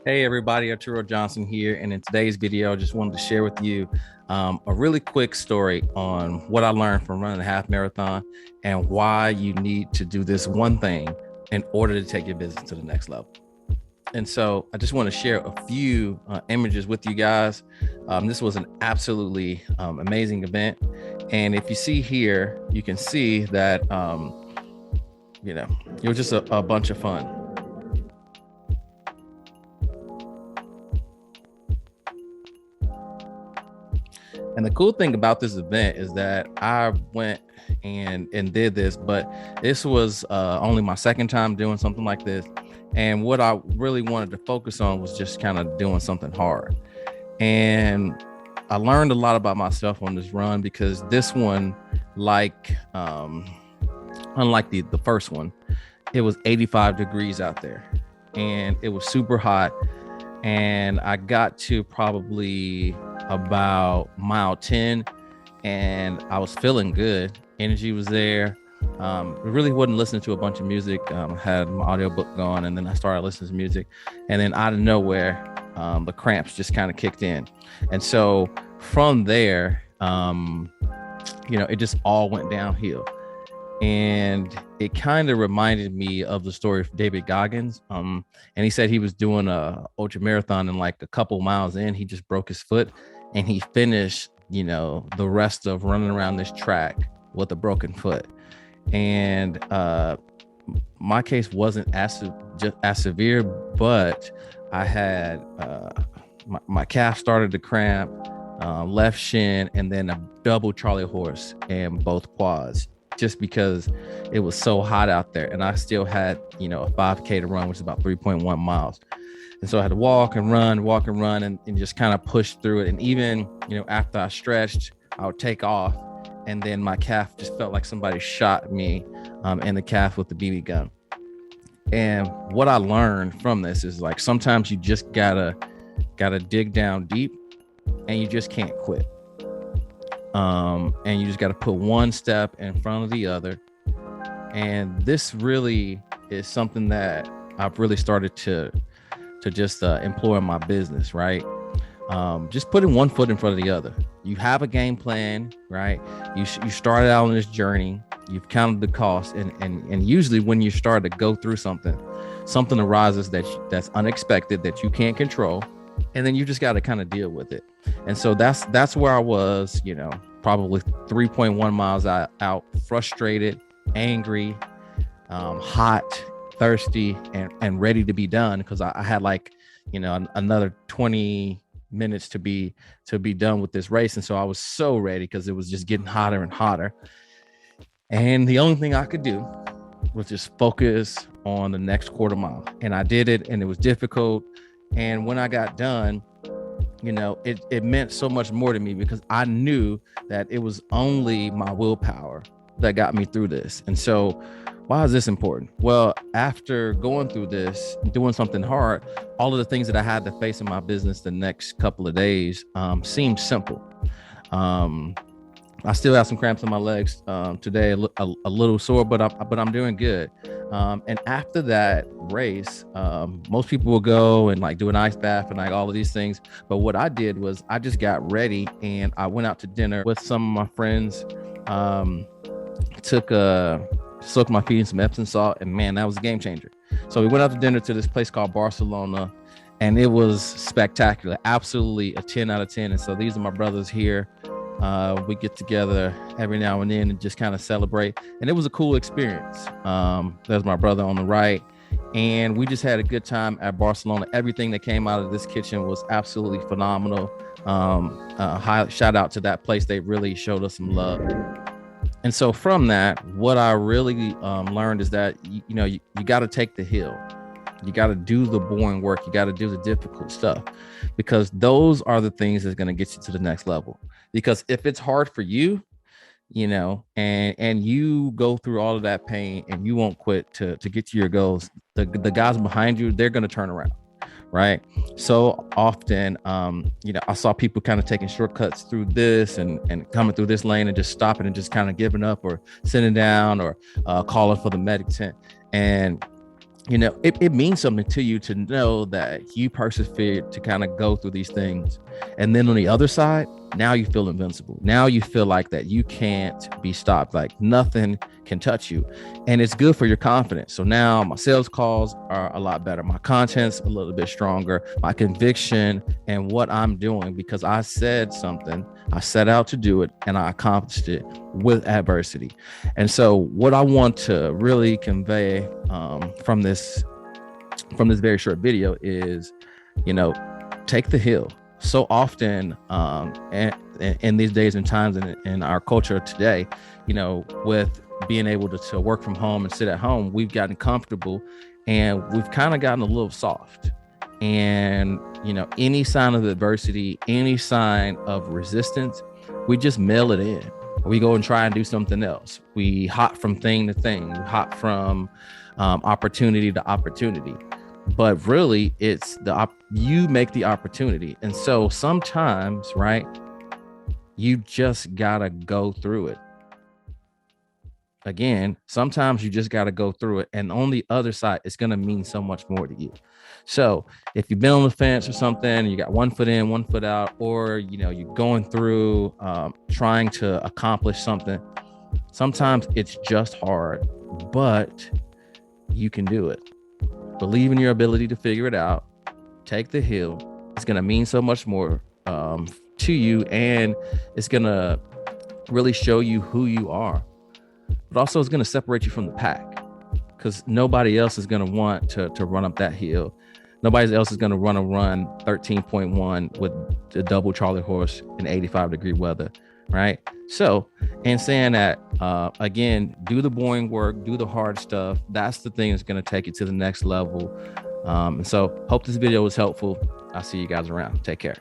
Hey everybody, Arturo Johnson here, and in today's video, I just wanted to share with you a really quick story on what I learned from running a half marathon and why you need to do this one thing in order to take your business to the next level. And so I just want to share a few images with you guys. This was an absolutely amazing event. And if you see here, you can see that, it was just a bunch of fun. And the cool thing about this event is that I went and did this, but this was only my second time doing something like this. And what I really wanted to focus on was just kind of doing something hard. And I learned a lot about myself on this run because this one, like unlike the first one, it was 85 degrees out there and it was super hot. And I got to probably about mile 10 and I was feeling good. Energy was there. Really wasn't listening to a bunch of music. Had my audiobook going, and then I started listening to music. And then out of nowhere, the cramps just kind of kicked in. And so from there, it just all went downhill. And it kind of reminded me of the story of David Goggins. And he said he was doing a ultra marathon, and like a couple miles in, he just broke his foot, and he finished, the rest of running around this track with a broken foot. And my case wasn't as severe, but I had my calf started to cramp, left shin, and then a double Charlie horse in both quads, just because it was so hot out there. And I still had, a 5K to run, which is about 3.1 miles. And so I had to walk and run and just kind of push through it. And even, after I stretched, I would take off. And then my calf just felt like somebody shot me in the calf with the BB gun. And what I learned from this is, like, sometimes you just gotta dig down deep, and you just can't quit. And you just got to put one step in front of the other. And this really is something that I've really started to just employ in my business, right? Just putting one foot in front of the other. You have a game plan, right? You started out on this journey. You've counted the cost, and usually when you start to go through something arises that's unexpected, that you can't control, and then you just got to kind of deal with it. And so that's where I was, probably 3.1 miles out, frustrated, angry, hot, thirsty, and ready to be done, because I had another 20 minutes to be done with this race. And so I was so ready because it was just getting hotter and hotter. And the only thing I could do was just focus on the next quarter mile. And I did it, and it was difficult. And when I got done, it meant so much more to me, because I knew that it was only my willpower that got me through this. And so why is this important? Well, after going through this, doing something hard, all of the things that I had to face in my business the next couple of days seemed simple. I still have some cramps in my legs today, a little sore, but I'm doing good. And after that race, most people will go and like do an ice bath and like all of these things. But what I did was I just got ready and I went out to dinner with some of my friends. Soaked my feet in some Epsom salt, and man, that was a game changer. So we went out to dinner to this place called Barcelona, and it was spectacular. Absolutely a 10 out of 10. And so these are my brothers here. We get together every now and then and just kind of celebrate. And it was a cool experience. There's my brother on the right. And we just had a good time at Barcelona. Everything that came out of this kitchen was absolutely phenomenal. Shout out to that place. They really showed us some love. And so from that, what I really learned is that, you got to take the hill. You got to do the boring work. You got to do the difficult stuff, because those are the things that's going to get you to the next level. Because if it's hard for you, and you go through all of that pain and you won't quit to get to your goals, the guys behind you, they're going to turn around. Right. So often, I saw people kind of taking shortcuts through this and coming through this lane and just stopping and just kind of giving up or sitting down or calling for the medic tent. And it means something to you to know that you persevered to kind of go through these things. And then on the other side, now you feel invincible. Now you feel like that you can't be stopped, like nothing can touch you. And it's good for your confidence. So now my sales calls are a lot better. My content's a little bit stronger. My conviction and what I'm doing, because I said something, I set out to do it, and I accomplished it with adversity. And so what I want to really convey from this very short video is, take the hill. So often and in these days and times in our culture today, with being able to work from home and sit at home, we've gotten comfortable and we've kind of gotten a little soft. And any sign of adversity, any sign of resistance, we just mail it in. We go and try and do something else. We hop from thing to thing. We hop from opportunity to opportunity. But really, it's you make the opportunity. And so sometimes, right, you just gotta go through it. Again, sometimes you just got to go through it. And on the other side, it's going to mean so much more to you. So if you've been on the fence or something, you got 1 foot in, 1 foot out, or, you're going through trying to accomplish something, sometimes it's just hard, but you can do it. Believe in your ability to figure it out. Take the hill. It's going to mean so much more to you. And it's going to really show you who you are. But also it's going to separate you from the pack, because nobody else is going to want to run up that hill. Nobody else is going to run 13.1 with the double Charlie horse in 85-degree weather, right? So, and saying that, again, do the boring work, do the hard stuff. That's the thing that's going to take you to the next level. And so hope this video was helpful. I'll see you guys around. Take care.